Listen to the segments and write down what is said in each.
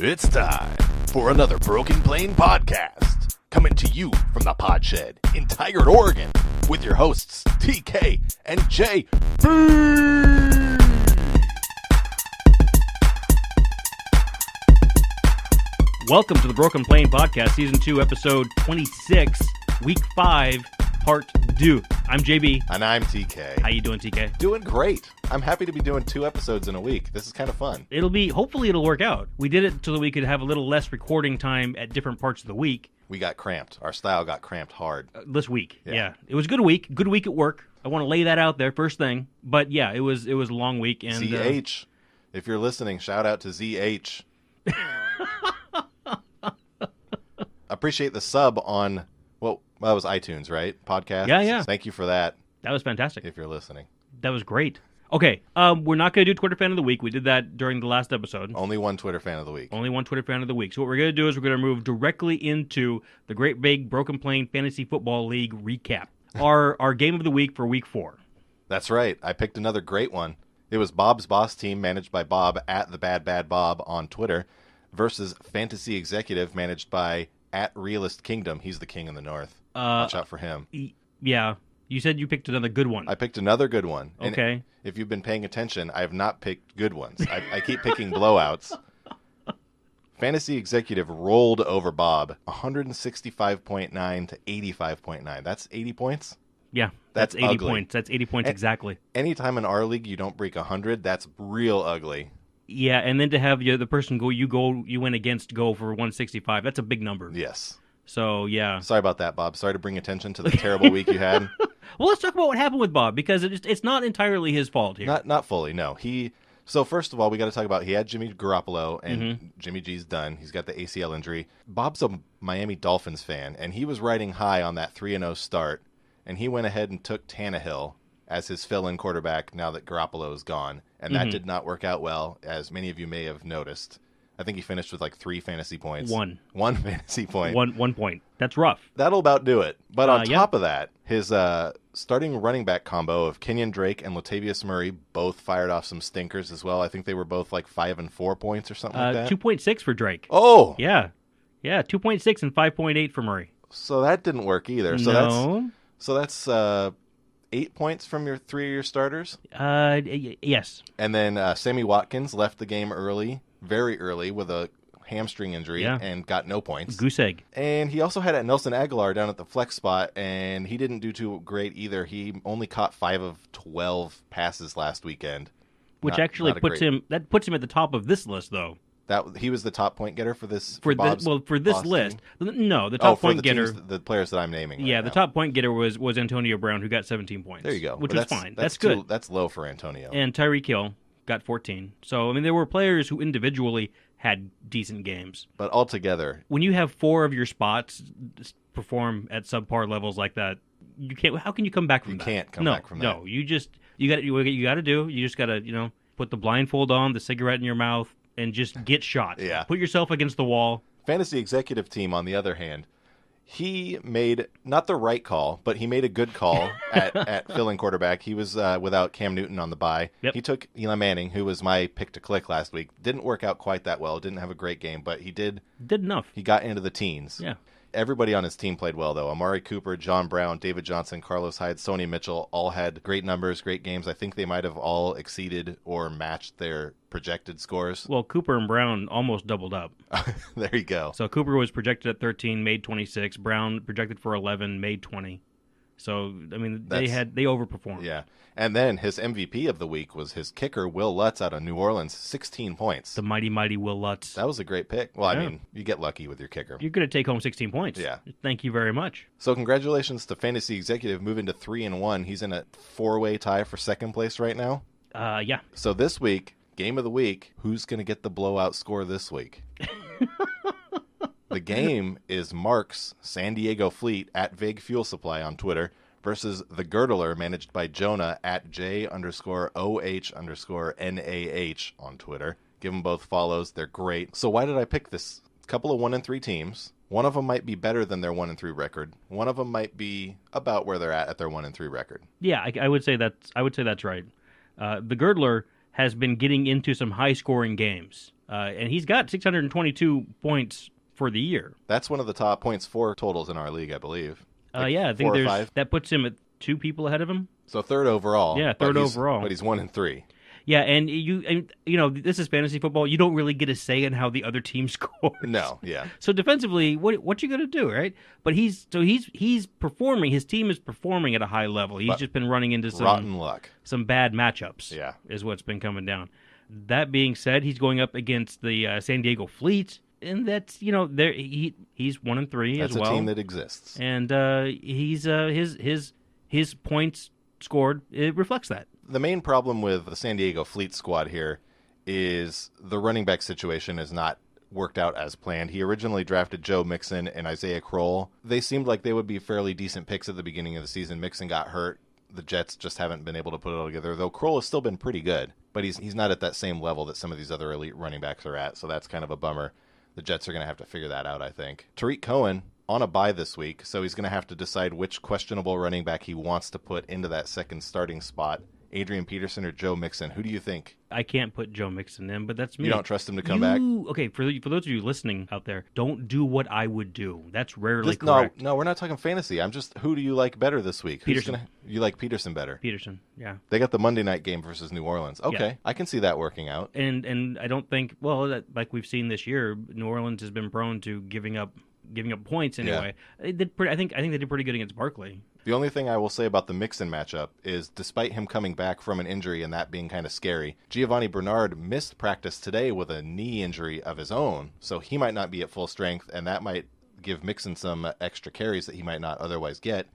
It's time for another Broken Plane podcast, coming to you from the Pod Shed in Tigard, Oregon, with your hosts TK and JB. Welcome to the Broken Plane podcast, season 2, episode 26, week 5, part 2. I'm JB. And I'm TK. How you doing, TK? Doing great. I'm happy to be doing 2 episodes in a week. This is kind of fun. Hopefully it'll work out. We did it so that we could have a little less recording time at different parts of the week. We got cramped. Our style got cramped hard. This week, yeah. It was a good week. Good week at work. I want to lay that out there first thing. But yeah, it was a long week. And ZH. If you're listening, shout out to ZH. Appreciate the sub on, well, that was iTunes, right? Podcast? Yeah. Thank you for that. That was fantastic. If you're listening. That was great. Okay, we're not going to do Twitter Fan of the Week. We did that during the last episode. Only one Twitter Fan of the Week. Only one Twitter Fan of the Week. So what we're going to do is we're going to move directly into the Great Big Broken Plane Fantasy Football League recap. Our game of the week for week 4. That's right. I picked another great one. It was Bob's Boss Team, managed by Bob at the Bad Bad Bob on Twitter, versus Fantasy Executive, managed by at Realist Kingdom. He's the king in the north. Watch out for him. Yeah. You said you picked another good one. I picked another good one. And okay. If you've been paying attention, I have not picked good ones. I keep picking blowouts. Fantasy Executive rolled over Bob 165.9 to 85.9. That's 80 points? Yeah. That's 80 ugly. points. That's 80 points exactly. Anytime in our league you don't break 100, that's real ugly. Yeah, and then to have the person you went against go for 165, that's a big number. Yes. So, yeah. Sorry about that, Bob. Sorry to bring attention to the terrible week you had. Well, let's talk about what happened with Bob, because it's not entirely his fault here. Not fully, no. So first of all, we got to talk about he had Jimmy Garoppolo, and Jimmy G's done. He's got the ACL injury. Bob's a Miami Dolphins fan, and he was riding high on that 3-0 start, and he went ahead and took Tannehill as his fill-in quarterback now that Garoppolo is gone, and that did not work out well, as many of you may have noticed. I think he finished with like 3 fantasy points. One fantasy point. 1 point. That's rough. That'll about do it. But on top of that, his starting running back combo of Kenyon Drake and Latavius Murray both fired off some stinkers as well. I think they were both like 5 and 4 points or something like that. 2.6 for Drake. Oh! Yeah, 2.6 and 5.8 for Murray. So that didn't work either. So that's 8 points from your 3 of your starters? Yes. And then Sammy Watkins left the game very early, with a hamstring injury and got no points. Goose egg. And he also had Nelson Aguilar down at the flex spot, and he didn't do too great either. He only caught 5 of 12 passes last weekend. Which puts him at the top of this list, though. That he was the top point getter for this for this list. No, the top point getter. The players that I'm naming. Yeah, the top point getter was Antonio Brown, who got 17 points. There you go. Which was fine. That's good. That's low for Antonio. And Tyreek Hill got 14. So I mean, there were players who individually had decent games. But altogether, when you have 4 of your spots perform at subpar levels like that, you can't. How can you come back from that? You can't come back from that. No, you just got to put the blindfold on, the cigarette in your mouth, and just get shot. Yeah. Put yourself against the wall. Fantasy Executive Team, on the other hand, he made not the right call, but he made a good call at filling quarterback. He was without Cam Newton on the bye. Yep. He took Eli Manning, who was my pick to click last week. Didn't work out quite that well. Didn't have a great game, but he did enough. He got into the teens. Yeah. Everybody on his team played well, though. Amari Cooper, John Brown, David Johnson, Carlos Hyde, Sony Mitchell all had great numbers, great games. I think they might have all exceeded or matched their projected scores. Well, Cooper and Brown almost doubled up. There you go. So Cooper was projected at 13, made 26. Brown projected for 11, made 20. So, I mean, they overperformed. Yeah. And then his MVP of the week was his kicker, Will Lutz, out of New Orleans, 16 points. The mighty, mighty Will Lutz. That was a great pick. Well, I mean, you get lucky with your kicker. You're going to take home 16 points. Yeah. Thank you very much. So congratulations to Fantasy Executive moving to 3-1. He's in a 4-way tie for second place right now. Yeah. So this week, game of the week, who's going to get the blowout score this week? The game is Mark's San Diego Fleet at Vague Fuel Supply on Twitter versus the Girdler, managed by Jonah at J_OH_NAH on Twitter. Give them both follows. They're great. So why did I pick this? A couple of 1-3 teams. One of them might be better than their 1-3 record. One of them might be about where they're at their 1-3 record. Yeah, I would say that's right. The Girdler has been getting into some high-scoring games, and he's got 622 points for the year. That's one of the top points for totals in our league, I believe. Yeah, I think that puts him at 2 people ahead of him. So third overall. Yeah, third overall. But he's 1-3. Yeah, and this is fantasy football. You don't really get a say in how the other team scores. No, yeah. So defensively, what you going to do, right? But he's performing. His team is performing at a high level. He's just been running into some rotten luck, some bad matchups. Yeah, is what's been coming down. That being said, he's going up against the San Diego Fleet, and that's he's 1-3 as well. That's a team that exists, and he's his points scored, it reflects that. The main problem with the San Diego Fleet squad here is the running back situation is not worked out as planned. He originally drafted Joe Mixon and Isaiah Crowell. They seemed like they would be fairly decent picks at the beginning of the season. Mixon got hurt. The Jets just haven't been able to put it all together, though Crowell has still been pretty good, but he's not at that same level that some of these other elite running backs are at, so that's kind of a bummer. The Jets are going to have to figure that out, I think. Tariq Cohen on a bye this week, so he's going to have to decide which questionable running back he wants to put into that second starting spot. Adrian Peterson or Joe Mixon? Who do you think? I can't put Joe Mixon in, but that's me. You don't trust him to come back? Okay, for those of you listening out there, don't do what I would do. That's rarely correct. No, we're not talking fantasy. I'm just, who do you like better this week? Peterson. You like Peterson better? Peterson, yeah. They got the Monday night game versus New Orleans. Okay, yeah. I can see that working out. And I don't think, like we've seen this year, New Orleans has been prone to giving up points anyway. Yeah. I think they did pretty good against Barkley. The only thing I will say about the Mixon matchup is, despite him coming back from an injury and that being kind of scary, Giovanni Bernard missed practice today with a knee injury of his own, so he might not be at full strength, and that might give Mixon some extra carries that he might not otherwise get.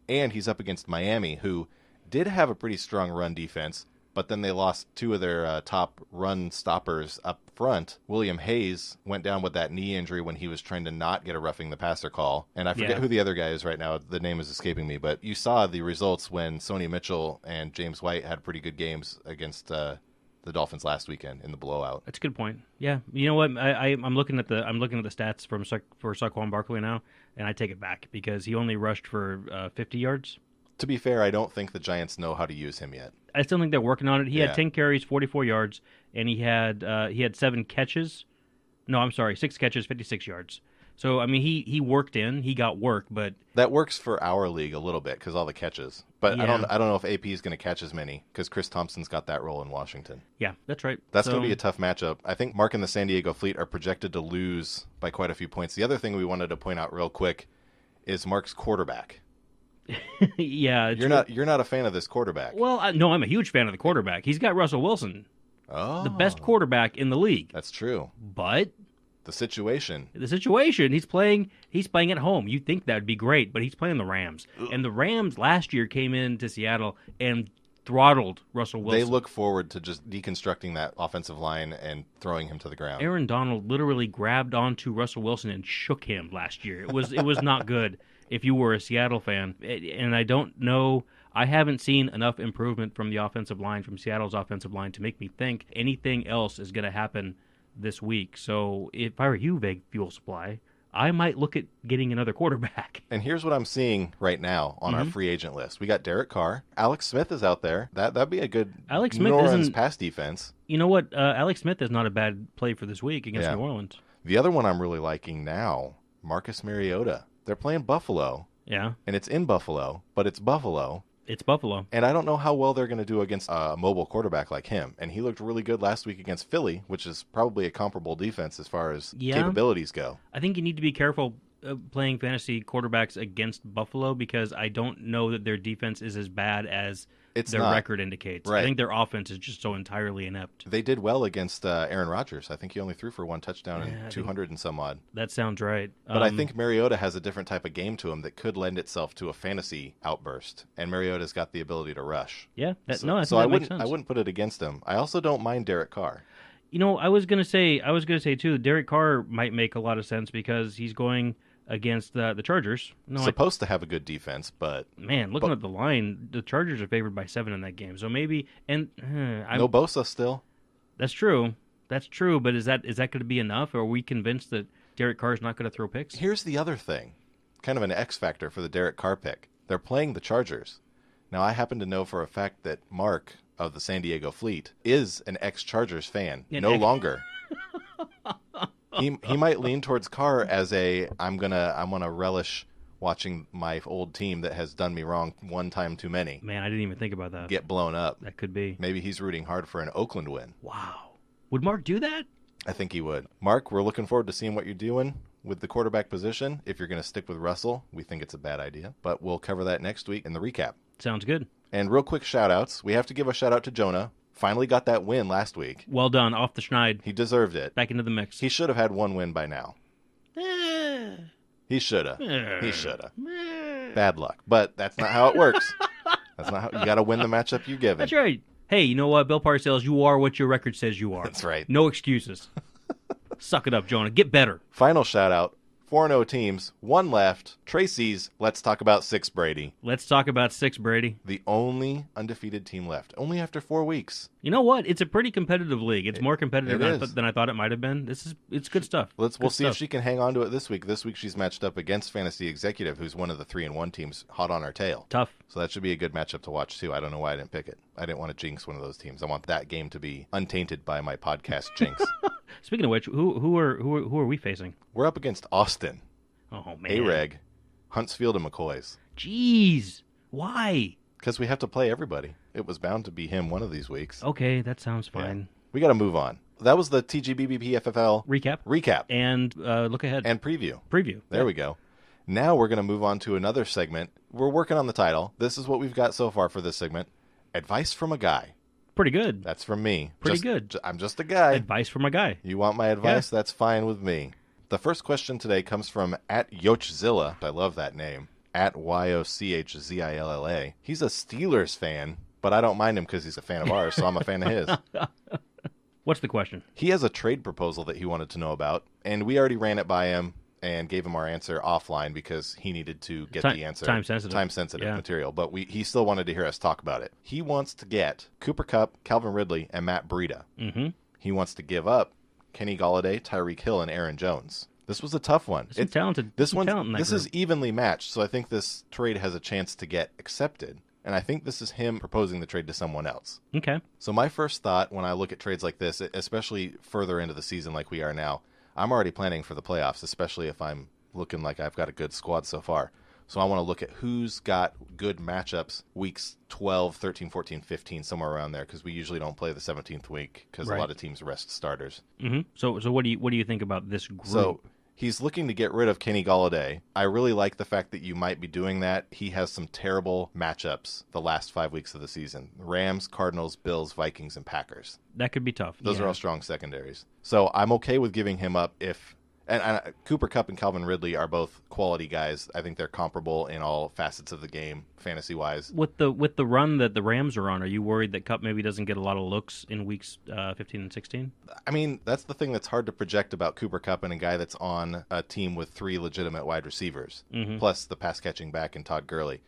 And he's up against Miami, who did have a pretty strong run defense, but then they lost 2 of their top run stoppers up front. William Hayes went down with that knee injury when he was trying to not get a roughing the passer call. And I forget who the other guy is right now. The name is escaping me. But you saw the results when Sony Mitchell and James White had pretty good games against the Dolphins last weekend in the blowout. That's a good point. Yeah, you know what? I'm looking at the stats for Saquon Barkley now, and I take it back because he only rushed for 50 yards. To be fair, I don't think the Giants know how to use him yet. I still think they're working on it. He had 10 carries, 44 yards, and he had 7 catches. No, I'm sorry, 6 catches, 56 yards. So, I mean, he worked in. He got work, but... That works for our league a little bit because all the catches. But yeah. I don't know if AP is going to catch as many because Chris Thompson's got that role in Washington. Yeah, that's right. That's going to be a tough matchup. I think Mark and the San Diego Fleet are projected to lose by quite a few points. The other thing we wanted to point out real quick is Mark's quarterback. Yeah, you're not a fan of this quarterback. Well, no, I'm a huge fan of the quarterback. He's got Russell Wilson, the best quarterback in the league. That's true. But the situation, he's playing at home. You'd think that'd be great, but he's playing the Rams, and the Rams last year came into Seattle and throttled Russell Wilson. They look forward to just deconstructing that offensive line and throwing him to the ground. Aaron Donald literally grabbed onto Russell Wilson and shook him last year. It was not good. If you were a Seattle fan, and I don't know, I haven't seen enough improvement from the offensive line, from Seattle's offensive line, to make me think anything else is going to happen this week. So if I were you, Vague Fuel Supply, I might look at getting another quarterback. And here's what I'm seeing right now on our free agent list. We got Derek Carr. Alex Smith is out there. That'd be a good New Orleans pass defense. You know what? Alex Smith is not a bad play for this week against New Orleans. The other one I'm really liking now, Marcus Mariota. They're playing Buffalo. Yeah. And it's in Buffalo, but it's Buffalo. It's Buffalo. And I don't know how well they're going to do against a mobile quarterback like him. And he looked really good last week against Philly, which is probably a comparable defense as far as capabilities go. I think you need to be careful playing fantasy quarterbacks against Buffalo because I don't know that their defense is as bad as their record indicates. Right. I think their offense is just so entirely inept. They did well against Aaron Rodgers. I think he only threw for 1 touchdown and 200 and some odd. That sounds right. But I think Mariota has a different type of game to him that could lend itself to a fantasy outburst. And Mariota's got the ability to rush. Yeah. I think makes sense. I wouldn't put it against him. I also don't mind Derek Carr. You know, I was gonna say too, Derek Carr might make a lot of sense because he's going against the Chargers. Supposed to have a good defense, but... Man, looking at the line, the Chargers are favored by 7 in that game. So maybe... no Bosa still. That's true. But is that going to be enough? Or are we convinced that Derek Carr is not going to throw picks? Here's the other thing. Kind of an X factor for the Derek Carr pick. They're playing the Chargers. Now, I happen to know for a fact that Mark of the San Diego Fleet, is an ex-Chargers fan. No ex- longer. He might lean towards Carr as I'm gonna relish watching my old team that has done me wrong one time too many Man, I didn't even think about that. get blown up. That could be. Maybe he's rooting hard for an Oakland win. Wow. Would Mark do that? I think he would. Mark, we're looking forward to seeing what you're doing with the quarterback position. If you're going to stick with Russell, we think it's a bad idea, but we'll cover that next week in the recap. Sounds good. And real quick shout-outs. We have to give a shout-out to Jonah. Finally got that win last week. Well done. Off the schneid. He deserved it. Back into the mix. He should have had one win by now. He should have. He should have. Bad luck. But that's not how it works. That's not how you got to win the matchup you're given. That's right. Hey, you know what? Bill Parcells, you are what your record says you are. That's right. No excuses. Suck it up, Jonah. Get better. Final shout-out. 4-0 teams, one left. Tracy's Let's Talk About 6 Brady. Let's talk about 6, Brady. The only undefeated team left. Only after 4 weeks. You know what? It's a pretty competitive league. It's more competitive it is. than I thought it might have been. It's good stuff. We'll see if she can hang on to it this week. This week she's matched up against Fantasy Executive, who's one of the 3-1 teams, hot on her tail. Tough. So that should be a good matchup to watch too. I don't know why I didn't pick it. I didn't want to jinx one of those teams. I want that game to be untainted by my podcast jinx. Speaking of which, who are we facing? We're up against Austin, Oh man. A-Reg, Huntsfield, and McCoy's. Jeez. Why? Because we have to play everybody. It was bound to be him one of these weeks. Okay, that sounds fine. Yeah. We got to move on. That was the TGBBPFFL Recap. and Look ahead. preview. Preview. There we go. Now we're going to move on to another segment. We're working on the title. This is what we've got so far for this segment. Advice from a guy. Pretty good. That's from me. Pretty good. I'm just a guy. Advice from a guy. You want my advice? That's fine with me. The first question today comes from @Yochzilla. I love that name. @YOCHZILLA. He's a Steelers fan, but I don't mind him because he's a fan of ours, so I'm a fan of his. What's the question? He has a trade proposal that he wanted to know about, and we already ran it by him and gave him our answer offline because he needed to get the answer. Time-sensitive Yeah. material, but he still wanted to hear us talk about it. He wants to get Cooper Kupp, Calvin Ridley, and Matt Breida. Mm-hmm. He wants to give up Kenny Golladay, Tyreek Hill, and Aaron Jones. This was a tough one. This Is evenly matched, so I think this trade has a chance to get accepted. And I think this is him proposing the trade to someone else. Okay. So my first thought when I look at trades like this, especially further into the season like we are now, I'm already planning for the playoffs, especially if I'm looking like I've got a good squad so far. So I want to look at who's got good matchups weeks 12, 13, 14, 15, somewhere around there, because we usually don't play the 17th week because a lot of teams rest starters. Mm-hmm. So what do you think about this group? So he's looking to get rid of Kenny Golladay. I really like the fact that you might be doing that. He has some terrible matchups the last 5 weeks of the season. Rams, Cardinals, Bills, Vikings, and Packers. That could be tough. Those are all strong secondaries. So I'm okay with giving him up if... And Cooper Kupp and Calvin Ridley are both quality guys. I think they're comparable in all facets of the game, fantasy-wise. With the run that the Rams are on, are you worried that Kupp maybe doesn't get a lot of looks in weeks 15 and 16? I mean, that's the thing that's hard to project about Cooper Kupp and a guy that's on a team with 3 legitimate wide receivers, plus the pass-catching back in Todd Gurley.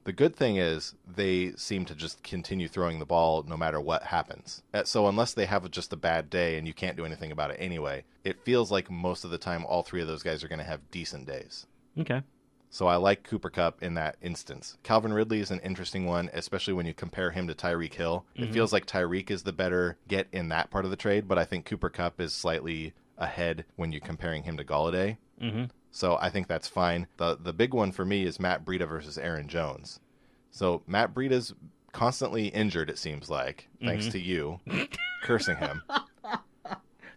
The good thing is they seem to just continue throwing the ball no matter what happens. So unless they have just a bad day and you can't do anything about it anyway, it feels like most of the time all 3 of those guys are going to have decent days. Okay. So I like Cooper Kupp in that instance. Calvin Ridley is an interesting one, especially when you compare him to Tyreek Hill. It feels like Tyreek is the better get in that part of the trade, but I think Cooper Kupp is slightly ahead when you're comparing him to Golladay. Mm-hmm. So I think that's fine. The big one for me is Matt Breida versus Aaron Jones. So Matt Breida's constantly injured, it seems like, thanks to you cursing him.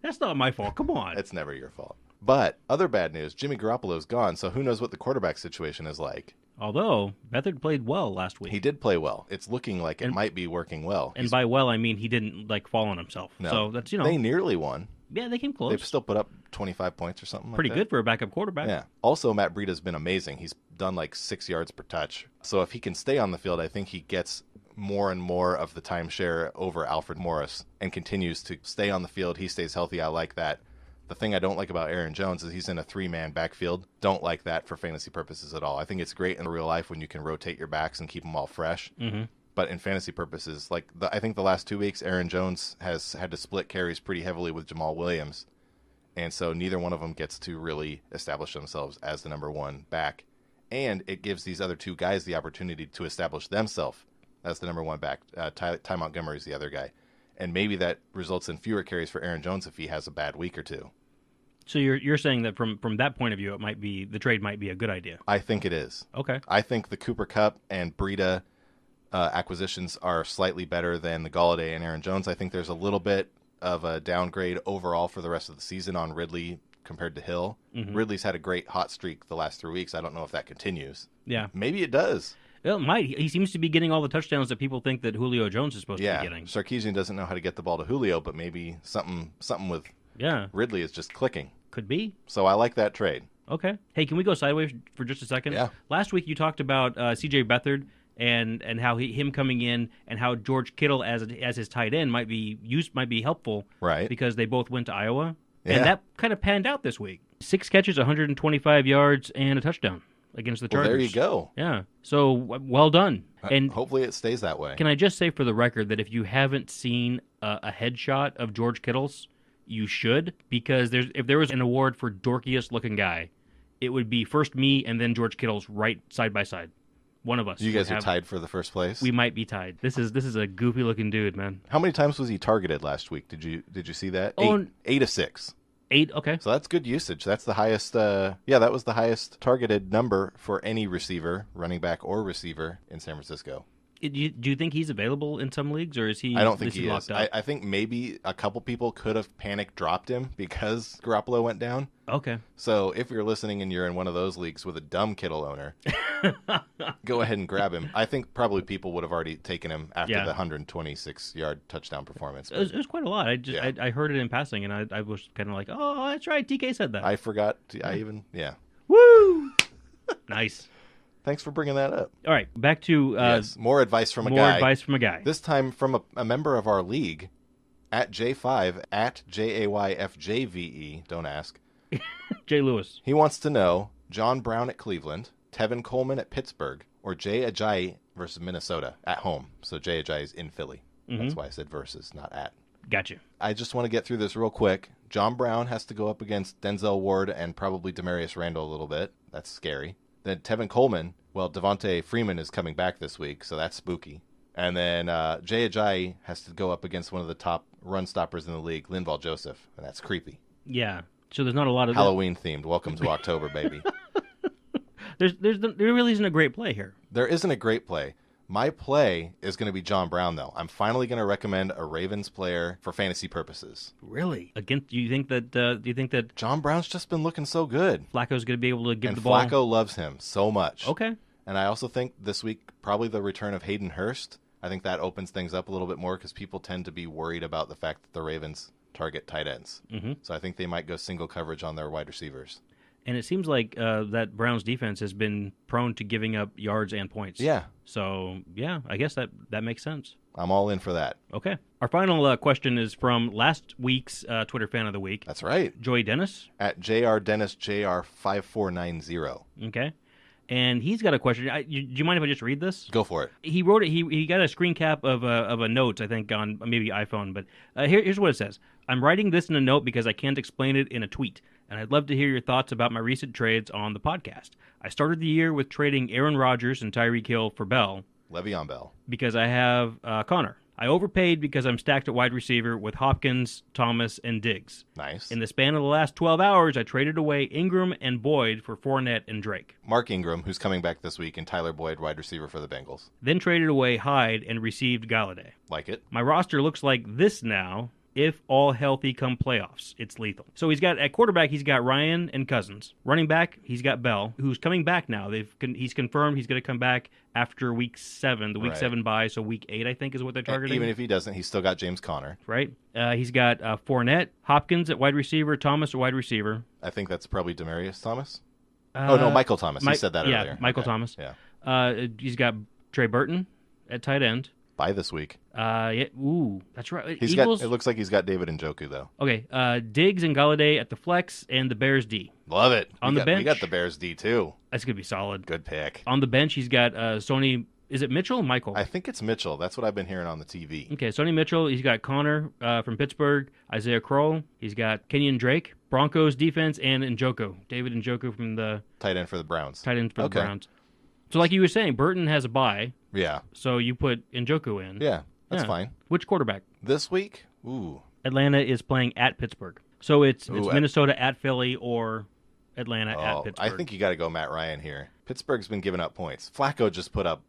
That's not my fault. Come on. It's never your fault. But other bad news, Jimmy Garoppolo's gone, so who knows what the quarterback situation is like. Although, Beathard played well last week. He did play well. It's looking like it might be working well. And by well, I mean he didn't, fall on himself. No. So that's, They nearly won. Yeah, they came close. They've still put up 25 points or something like that. Pretty good for a backup quarterback. Yeah. Also, Matt Breida's been amazing. He's done 6 yards per touch. So if he can stay on the field, I think he gets more and more of the timeshare over Alfred Morris and continues to stay on the field. He stays healthy. I like that. The thing I don't like about Aaron Jones is he's in a 3-man backfield. Don't like that for fantasy purposes at all. I think it's great in real life when you can rotate your backs and keep them all fresh. Mm-hmm. But in fantasy purposes, I think the last 2 weeks, Aaron Jones has had to split carries pretty heavily with Jamal Williams. And so neither one of them gets to really establish themselves as the number 1 back. And it gives these other 2 guys the opportunity to establish themselves as the number one back. Ty Montgomery's the other guy. And maybe that results in fewer carries for Aaron Jones if he has a bad week or two. So you're saying that from that point of view, the trade might be a good idea. I think it is. Okay. I think the Cooper Kupp and Breida acquisitions are slightly better than the Golladay and Aaron Jones. I think there's a little bit of a downgrade overall for the rest of the season on Ridley compared to Hill. Mm-hmm. Ridley's had a great hot streak the last 3 weeks. I don't know if that continues. Yeah. Maybe it does. Well, it might. He seems to be getting all the touchdowns that people think that Julio Jones is supposed to be getting. Sarkisian doesn't know how to get the ball to Julio, but maybe something with Ridley is just clicking. Could be. So I like that trade. Okay. Hey, can we go sideways for just a second? Yeah. Last week you talked about C.J. Beathard and how him coming in and how George Kittle as his tight end might be helpful, right? Because they both went to Iowa, and that kind of panned out this week. 6 catches, 125 yards, and a touchdown against the Chargers. Well, there you go. Yeah. So well done. And hopefully it stays that way. Can I just say for the record that if you haven't seen a headshot of George Kittle's, you should, because if there was an award for dorkiest looking guy, it would be first me and then George Kittle's right side by side. One of us. You guys are tied for the first place. We might be tied. This is a goofy looking dude, man. How many times was he targeted last week? Did you see that? Oh, 8 of 6. 8. Okay. So that's good usage. That's the highest. That was the highest targeted number for any receiver, running back or receiver in San Francisco. Do you think he's available in some leagues, or is he? I don't think he is. I think maybe a couple people could have panic dropped him because Garoppolo went down. Okay. So if you're listening and you're in one of those leagues with a dumb Kittle owner, go ahead and grab him. I think probably people would have already taken him after the 126-yard touchdown performance. It was quite a lot. I heard it in passing, and I was kind of like, oh, that's right. TK said that. I forgot. Woo! Nice. Thanks for bringing that up. All right, back to more advice from a guy. More advice from a guy. This time from a member of our league, at J5, at JAYFJVE, don't ask. Jay Lewis. He wants to know John Brown at Cleveland, Tevin Coleman at Pittsburgh, or Jay Ajayi versus Minnesota at home. So Jay Ajayi is in Philly. Mm-hmm. That's why I said versus, not at. Gotcha. I just want to get through this real quick. John Brown has to go up against Denzel Ward and probably Demarius Randall a little bit. That's scary. Then Tevin Coleman, well, Devontae Freeman is coming back this week, so that's spooky. And then Jay Ajayi has to go up against one of the top run stoppers in the league, Linval Joseph, and that's creepy. Yeah, so there's not a lot of Halloween themed. Welcome to October, baby. There really isn't a great play here. There isn't a great play. My play is going to be John Brown, though. I'm finally going to recommend a Ravens player for fantasy purposes. Really? Do you think that John Brown's just been looking so good? Flacco's going to be able to give the and ball? Flacco loves him so much. Okay. And I also think this week, probably the return of Hayden Hurst. I think that opens things up a little bit more because people tend to be worried about the fact that the Ravens target tight ends. Mm-hmm. So I think they might go single coverage on their wide receivers. And it seems like that Browns defense has been prone to giving up yards and points. Yeah. So, yeah, I guess that makes sense. I'm all in for that. Okay. Our final question is from last week's Twitter Fan of the Week. That's right. Joey Dennis. At JRDennisJR5490. Okay. And he's got a question. Do you mind if I just read this? Go for it. He wrote it. He got a screen cap of a note, I think, on maybe iPhone. But here's what it says. I'm writing this in a note because I can't explain it in a tweet. And I'd love to hear your thoughts about my recent trades on the podcast. I started the year with trading Aaron Rodgers and Tyreek Hill for Bell. Le'Veon Bell. Because I have Connor. I overpaid because I'm stacked at wide receiver with Hopkins, Thomas, and Diggs. Nice. In the span of the last 12 hours, I traded away Ingram and Boyd for Fournette and Drake. Mark Ingram, who's coming back this week, and Tyler Boyd, wide receiver for the Bengals. Then traded away Hyde and received Galladay. Like it. My roster looks like this now. If all healthy come playoffs, it's lethal. So at quarterback, he's got Ryan and Cousins. Running back, he's got Bell, who's coming back now. He's confirmed he's going to come back after week 7, the week 7 bye. So week 8, I think, is what they're targeting. Even if he doesn't, he's still got James Conner. Right. He's got Fournette, Hopkins at wide receiver, Thomas at wide receiver. I think that's probably Demaryius Thomas. No, Michael Thomas. He said that earlier. Yeah, Michael Thomas. Yeah. He's got Trey Burton at tight end. Bye this week. That's right. It looks like he's got David Njoku, though. Okay, Diggs and Galladay at the flex and the Bears D. Love it. On the bench. We got the Bears D, too. That's going to be solid. Good pick. On the bench, he's got Sony. Is it Mitchell or Michael? I think it's Mitchell. That's what I've been hearing on the TV. Okay, Sony Mitchell. He's got Connor from Pittsburgh, Isaiah Crowell. He's got Kenyon Drake, Broncos defense, and Njoku. David Njoku from the... Tight end for the Browns. The Browns. So like you were saying, Burton has a bye. Yeah. So you put Njoku in. Yeah. That's Yeah. fine. Which quarterback? This week? Ooh. Atlanta is playing at Pittsburgh. So it's Ooh, Minnesota at Philly or Atlanta at Pittsburgh. I think you got to go Matt Ryan here. Pittsburgh's been giving up points. Flacco just put up,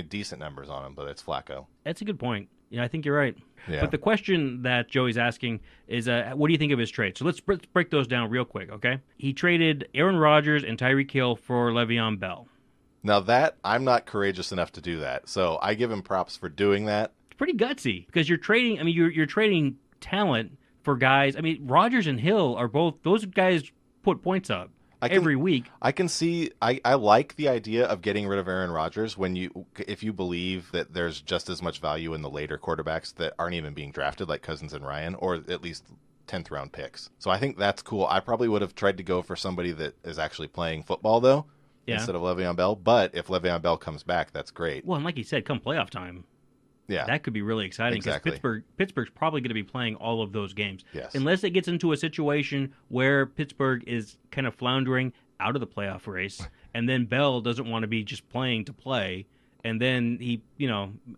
decent numbers on him, but it's Flacco. That's a good point. Yeah, I think you're right. Yeah. But the question that Joey's asking is, what do you think of his trade? So let's break those down real quick, okay? He traded Aaron Rodgers and Tyreek Hill for Le'Veon Bell. Now that, I'm not courageous enough to do that, so I give him props for doing that. It's pretty gutsy because you're trading. I mean, you're trading talent for guys. I mean, Rodgers and Hill are both. Those guys put points up every week. I can see. I like the idea of getting rid of Aaron Rodgers if you believe that there's just as much value in the later quarterbacks that aren't even being drafted, like Cousins and Ryan, or at least 10th round picks. So I think that's cool. I probably would have tried to go for somebody that is actually playing football though. Yeah. Instead of Le'Veon Bell. But if Le'Veon Bell comes back, that's great. Well, and like you said, come playoff time, that could be really exciting because Exactly. Pittsburgh's probably going to be playing all of those games. Yes. Unless it gets into a situation where Pittsburgh is kind of floundering out of the playoff race, and then Bell doesn't want to be just playing to play, and then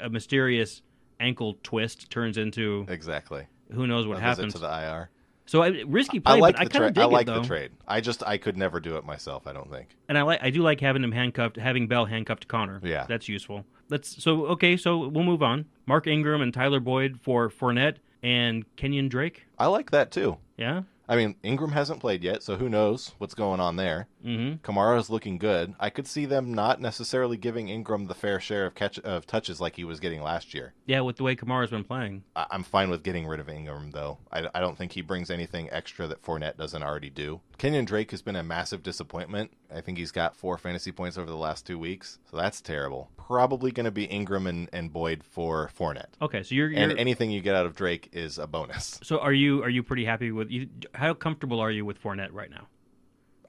a mysterious ankle twist turns into Exactly. who knows what A happens. visit to the IR. So risky play, but I kind of dig I like it though. the trade. I could never do it myself, I don't think. And I do like having Bell handcuffed to Connor. Yeah. That's useful. So we'll move on. Mark Ingram and Tyler Boyd for Fournette and Kenyon Drake. I like that too. Yeah. I mean, Ingram hasn't played yet, so who knows what's going on there. Mm-hmm. Kamara's looking good. I could see them not necessarily giving Ingram the fair share of touches like he was getting last year. Yeah, with the way Kamara's been playing. I'm fine with getting rid of Ingram, though. I don't think he brings anything extra that Fournette doesn't already do. Kenyon Drake has been a massive disappointment. I think he's got 4 fantasy points over the last 2 weeks, so that's terrible. Probably going to be Ingram and Boyd for Fournette. Okay, so you're and anything you get out of Drake is a bonus. So are you pretty happy with you? How comfortable are you with Fournette right now?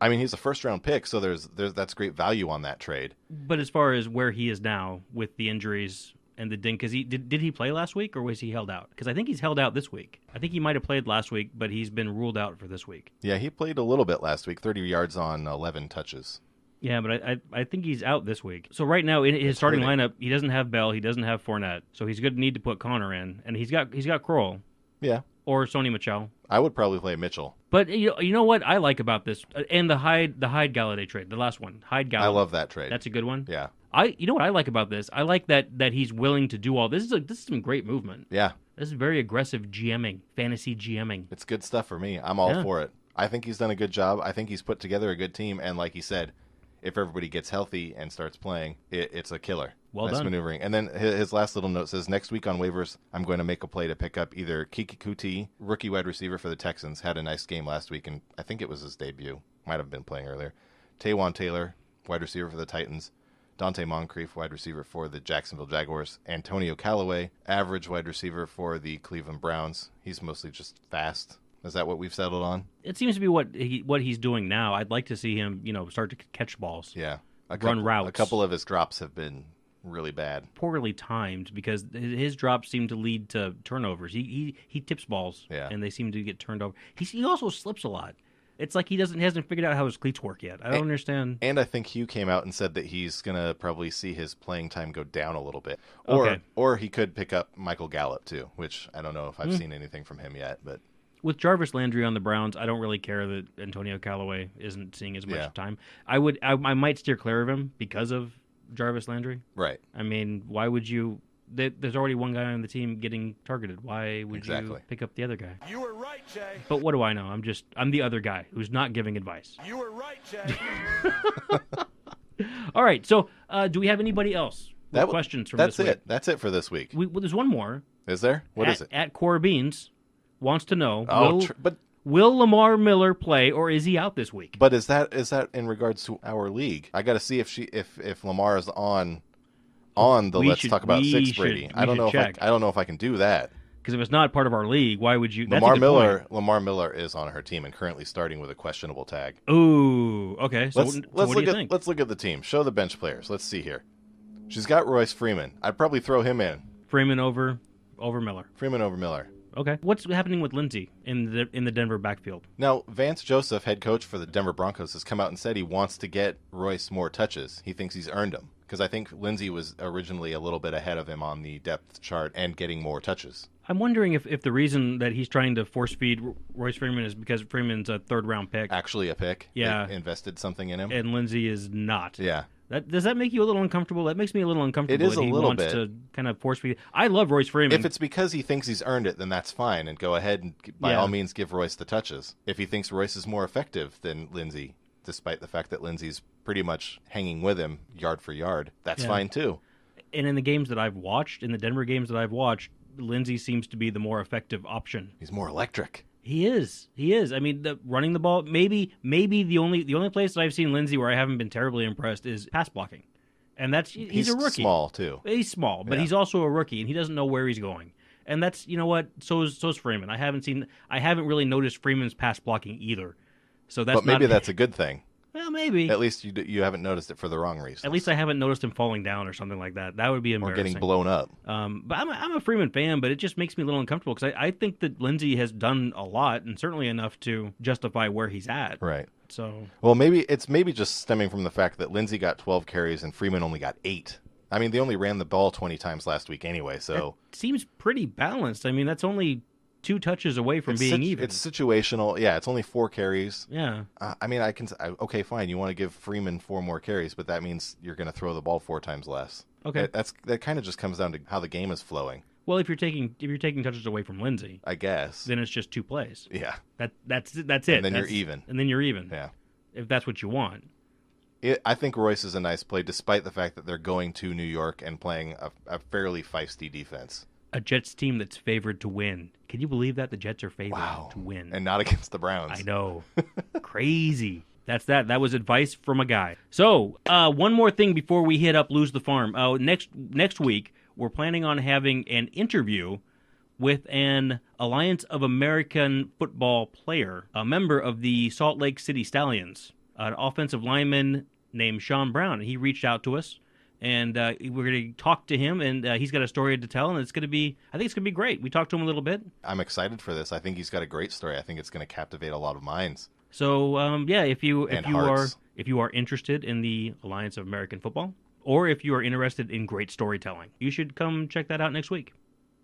I mean, he's a first-round pick, so that's great value on that trade. But as far as where he is now with the injuries and the ding, because did he play last week or was he held out? Because I think he's held out this week. I think he might have played last week, but he's been ruled out for this week. Yeah, he played a little bit last week, 30 yards on 11 touches. Yeah, but I think he's out this week. So right now in his starting lineup, he doesn't have Bell, he doesn't have Fournette, so he's going to need to put Connor in, and he's got Kroll. Yeah. Or Sony Michel. I would probably play Mitchell. But you know what I like about this, and the Hyde Galladay trade, the last one, Hyde Galladay. I love that trade. That's a good one. Yeah. You know what I like about this? I like that he's willing to do all this. This is some great movement. Yeah. This is very aggressive GMing, fantasy GMing. It's good stuff for me. I'm all for it. I think he's done a good job. I think he's put together a good team, and like he said, if everybody gets healthy and starts playing, it's a killer. Well nice done. maneuvering. And then his last little note says, next week on waivers, I'm going to make a play to pick up either Kiki Kuti, rookie wide receiver for the Texans, had a nice game last week, and I think it was his debut. Might have been playing earlier. Taywan Taylor, wide receiver for the Titans. Dante Moncrief, wide receiver for the Jacksonville Jaguars. Antonio Callaway, average wide receiver for the Cleveland Browns. He's mostly just fast. Is that what we've settled on? It seems to be what he's doing now. I'd like to see him, start to catch balls. Yeah. Run routes. A couple of his drops have been really bad. Poorly timed because his drops seem to lead to turnovers. He tips balls, and they seem to get turned over. He also slips a lot. It's like he hasn't figured out how his cleats work yet. I don't understand. And I think Hugh came out and said that he's gonna probably see his playing time go down a little bit, or he could pick up Michael Gallup too, which I don't know if I've seen anything from him yet, but. With Jarvis Landry on the Browns, I don't really care that Antonio Callaway isn't seeing as much time. I might steer clear of him because of Jarvis Landry. Right. I mean, why would you? There's already one guy on the team getting targeted. Why would you pick up the other guy? You were right, Jay. But what do I know? I'm the other guy who's not giving advice. You were right, Jay. All right. So, do we have anybody else with questions from this week? That's it. That's it for this week. There's one more. Is there? What is it? At Core Beans wants to know. But will Lamar Miller play, or is he out this week? But is that in regards to our league? I got to see if Lamar is on the Let's Talk About Six Brady. I don't know if I can do that. Because if it's not part of our league, why would you? Lamar Miller is on her team and currently starting with a questionable tag. Ooh, okay. So what do you think? Let's look at the team. Show the bench players. Let's see here. She's got Royce Freeman. I'd probably throw him in. Freeman over Miller. Freeman over Miller. Okay. What's happening with Lindsey in the Denver backfield? Now, Vance Joseph, head coach for the Denver Broncos, has come out and said he wants to get Royce more touches. He thinks he's earned them. because I think Lindsey was originally a little bit ahead of him on the depth chart and getting more touches. I'm wondering if the reason that he's trying to force feed Royce Freeman is because Freeman's a third-round pick. Actually a pick. Yeah. They invested something in him. And Lindsey is not. Yeah. Does that make you a little uncomfortable? That makes me a little uncomfortable. It is that a he little wants bit. to kind of force feed. I love Royce Freeman. If it's because he thinks he's earned it, then that's fine, and go ahead and by all means give Royce the touches. If he thinks Royce is more effective than Lindsey, despite the fact that Lindsey's pretty much hanging with him yard for yard, that's fine too. And in the games that I've watched, in the Denver games that I've watched, Lindsey seems to be the more effective option. He's more electric. He is. I mean, running the ball. Maybe the only place that I've seen Lindsey where I haven't been terribly impressed is pass blocking, and that's he's a rookie. Small too. He's small, but he's also a rookie, and he doesn't know where he's going. And that's what. So's Freeman. I haven't really noticed Freeman's pass blocking either. So that's. But maybe that's a good thing. Well, maybe. At least you haven't noticed it for the wrong reason. At least I haven't noticed him falling down or something like that. That would be embarrassing. Or getting blown up. But I'm a Freeman fan, but it just makes me a little uncomfortable because I think that Lindsey has done a lot and certainly enough to justify where he's at. Right. So. Well, maybe it's just stemming from the fact that Lindsey got 12 carries and Freeman only got 8. I mean, they only ran the ball 20 times last week anyway, so. That seems pretty balanced. I mean, that's only 2 touches away from being even. It's situational. Yeah, it's only 4 carries. Yeah. I mean, okay, fine. You want to give Freeman 4 more carries, but that means you're going to throw the ball 4 times less. Okay. That kind of just comes down to how the game is flowing. Well, if you're taking touches away from Lindsey, I guess. then it's just 2 plays. Yeah. That's it. And then you're even. And then you're even. Yeah. If that's what you want. I think Royce is a nice play, despite the fact that they're going to New York and playing a fairly feisty defense. A Jets team that's favored to win. Can you believe that? The Jets are favored to win. And not against the Browns. I know. Crazy. That's that. That was advice from a guy. So, one more thing before we hit up Lose the Farm. Next week, we're planning on having an interview with an Alliance of American Football player, a member of the Salt Lake City Stallions, an offensive lineman named Sean Brown. He reached out to us. And we're going to talk to him, and he's got a story to tell, and I think it's going to be great. We talked to him a little bit. I'm excited for this. I think he's got a great story. I think it's going to captivate a lot of minds. So, if you are interested in the Alliance of American Football, or if you are interested in great storytelling, you should come check that out next week.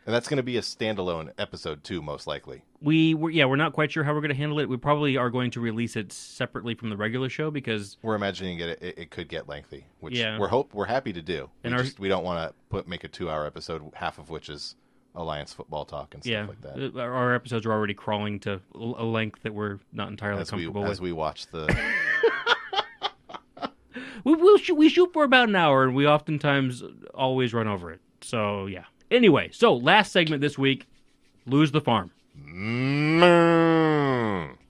And that's going to be a standalone episode too, most likely. We're not quite sure how we're going to handle it. We probably are going to release it separately from the regular show because we're imagining it could get lengthy, which yeah. we're happy to do. We don't want to make a 2-hour episode, half of which is Alliance football talk and stuff like that. Our episodes are already crawling to a length that we're not entirely comfortable with. As we watch the. we shoot for about an hour, and we oftentimes always run over it. So yeah. Anyway, so last segment this week, Lose the Farm.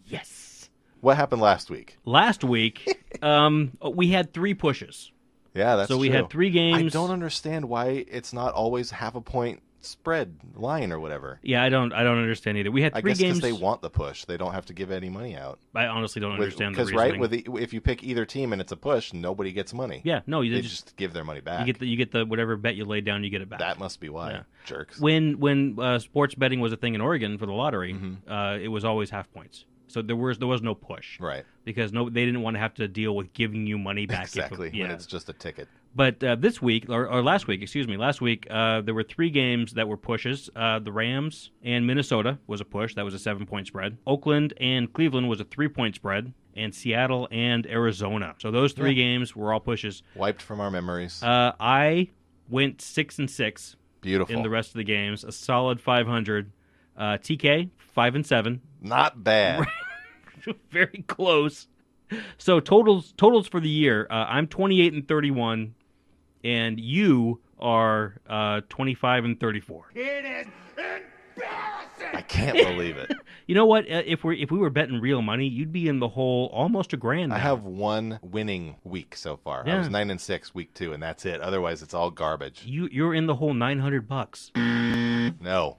Yes. What happened last week? Last week, we had 3 pushes. Yeah, that's true. So we had 3 games. I don't understand why it's not always half a point spread line or whatever. Yeah, I don't understand either. We had 3 games. I guess because they want the push. They don't have to give any money out. I honestly don't understand the reasoning. Because if you pick either team and it's a push, nobody gets money. Yeah, no, they just give their money back. You get the whatever bet you laid down, you get it back. That must be why, jerks. When sports betting was a thing in Oregon for the lottery, it was always half points. So there was no push, right? Because they didn't want to have to deal with giving you money back. Exactly, when it's just a ticket. But this week, or last week, there were 3 games that were pushes. The Rams and Minnesota was a push. That was a 7-point spread. Oakland and Cleveland was a 3-point spread. And Seattle and Arizona. So those 3 games were all pushes. Wiped from our memories. I went 6-6. Beautiful. In the rest of the games. A solid 500. TK, 5-7. Not bad. Very close. So totals for the year. I'm 28-31. And you are 25-34. It is embarrassing. I can't believe it. You know what? If we were betting real money, you'd be in the hole almost $1,000 now. I have 1 winning week so far. Yeah. I was 9-6 week 2, and that's it. Otherwise, it's all garbage. You're in the hole $900. No.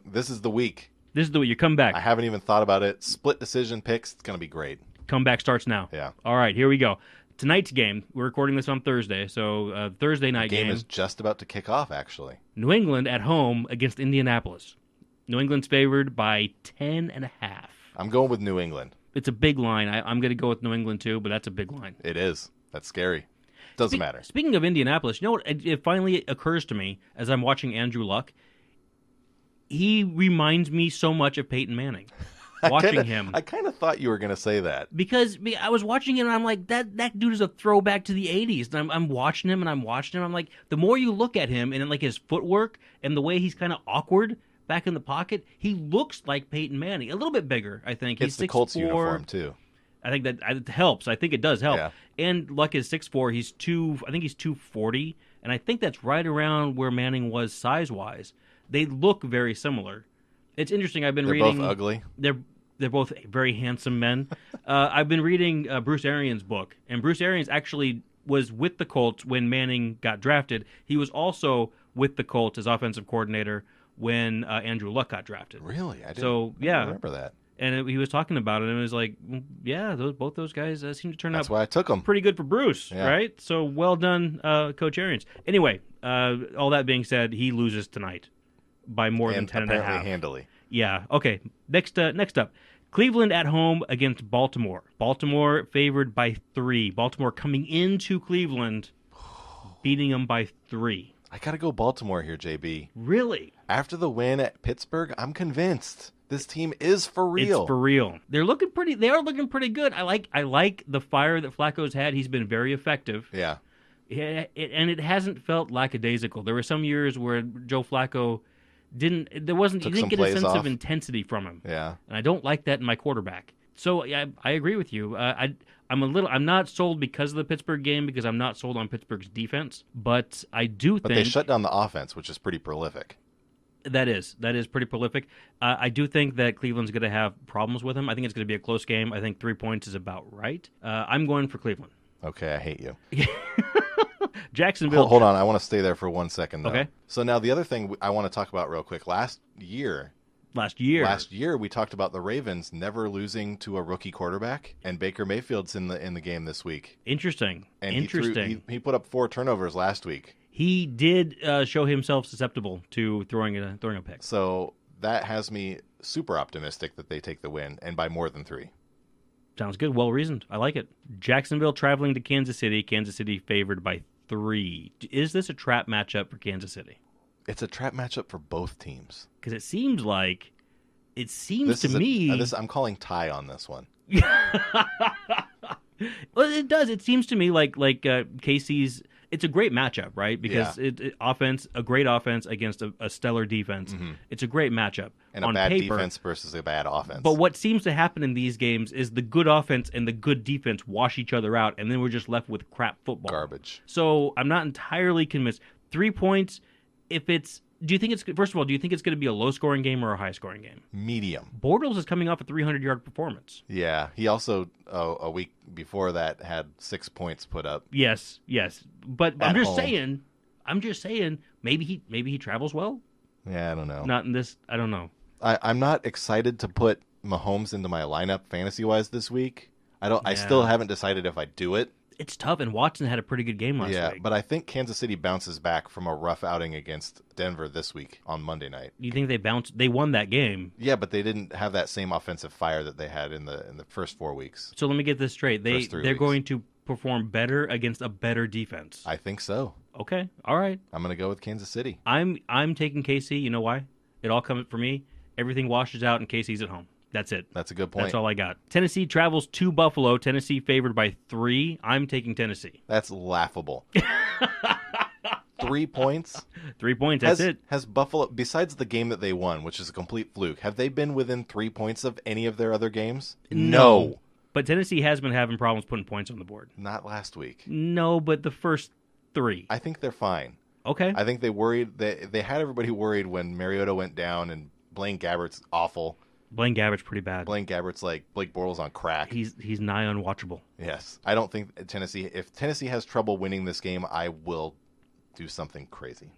This is the week. This is the week. You come back. I haven't even thought about it. Split decision picks. It's going to be great. Comeback starts now. Yeah. All right, here we go. Tonight's game, we're recording this on Thursday, so Thursday night game. The game is just about to kick off, actually. New England at home against Indianapolis. New England's favored by 10.5. I'm going with New England. It's a big line. I'm going to go with New England too, but that's a big line. It is. That's scary. Doesn't matter. Speaking of Indianapolis, you know what? It finally occurs to me as I'm watching Andrew Luck. He reminds me so much of Peyton Manning. Watching him. I kind of thought you were going to say that. Because I was watching him and I'm like, that dude is a throwback to the 80s. And I'm watching him and I'm watching him. I'm like, the more you look at him and like his footwork and the way he's kind of awkward back in the pocket, he looks like Peyton Manning. A little bit bigger, I think. It's He's the 6'4". Colts uniform, too. I think that it helps. I think it does help. Yeah. And Luck is 6'4". He's 240. And I think that's right around where Manning was size-wise. They look very similar. It's interesting. I've been reading. They're both ugly. They're both very handsome men. I've been reading Bruce Arians' book, and Bruce Arians actually was with the Colts when Manning got drafted. He was also with the Colts as offensive coordinator when Andrew Luck got drafted. Really? I didn't remember that. And he was talking about it, and it was like, yeah, both those guys seem to turn out That's why I took them. pretty good for Bruce, Yeah. right? So well done, Coach Arians. Anyway, all that being said, he loses tonight by more than 10 and a half. Handily. Yeah. Okay. Next up, Cleveland at home against Baltimore. Baltimore favored by 3. Baltimore coming into Cleveland, beating them by 3. I got to go Baltimore here, JB. Really? After the win at Pittsburgh, I'm convinced this team is for real. It's for real. They are looking pretty good. I like the fire that Flacco's had. He's been very effective. Yeah. And it hasn't felt lackadaisical. There were some years where Joe Flacco you didn't get a sense of intensity from him. Yeah. And I don't like that in my quarterback. So I agree with you. I'm not sold because of the Pittsburgh game, because I'm not sold on Pittsburgh's defense, but I do think. But they shut down the offense, which is pretty prolific. That is pretty prolific. I do think that Cleveland's going to have problems with him. I think it's going to be a close game. I think 3 points is about right. I'm going for Cleveland. Okay, I hate you. Jacksonville. Hold on, I want to stay there for 1 second, though. Okay. So now the other thing I want to talk about real quick. Last year, we talked about the Ravens never losing to a rookie quarterback, and Baker Mayfield's in the game this week. Interesting. And Interesting. He put up 4 turnovers last week. He did show himself susceptible to throwing a pick. So that has me super optimistic that they take the win, and by more than 3. Sounds good. Well reasoned. I like it. Jacksonville traveling to Kansas City. Kansas City favored by 3. Is this a trap matchup for Kansas City? It's a trap matchup for both teams. Because it seems to me. I'm calling tie on this one. Well, it does. It seems to me like KC's. It's a great matchup, right? Because a great offense against a stellar defense. Mm-hmm. It's a great matchup. And on a bad paper, defense versus a bad offense. But what seems to happen in these games is the good offense and the good defense wash each other out, and then we're just left with crap football. Garbage. So I'm not entirely convinced. 3 points, do you think it's going to be a low-scoring game or a high-scoring game? Medium. Bortles is coming off a 300-yard performance. Yeah, he also a week before that had 6 points put up. Yes, but I'm just saying, maybe he travels well. Yeah, I don't know. Not in this. I don't know. I'm not excited to put Mahomes into my lineup fantasy-wise this week. I still haven't decided if I do it. It's tough, and Watson had a pretty good game last week. Yeah, but I think Kansas City bounces back from a rough outing against Denver this week on Monday night. You think they won that game? Yeah, but they didn't have that same offensive fire that they had in the first 4 weeks. So let me get this straight. They're going to perform better against a better defense. I think so. Okay, all right. I'm going to go with Kansas City. I'm taking KC. You know why? It all comes for me. Everything washes out, and KC's at home. That's it. That's a good point. That's all I got. Tennessee travels to Buffalo. Tennessee favored by 3. I'm taking Tennessee. That's laughable. 3 points? 3 points, that's it. Has Buffalo, besides the game that they won, which is a complete fluke, have they been within 3 points of any of their other games? No. But Tennessee has been having problems putting points on the board. Not last week. No, but the first 3. I think they're fine. Okay. I think they worried. They had everybody worried when Mariota went down, and Blaine Gabbert's awful. Blaine Gabbert's pretty bad. Blaine Gabbert's like Blake Bortles on crack. He's nigh unwatchable. Yes. I don't think Tennessee... If Tennessee has trouble winning this game, I will do something crazy.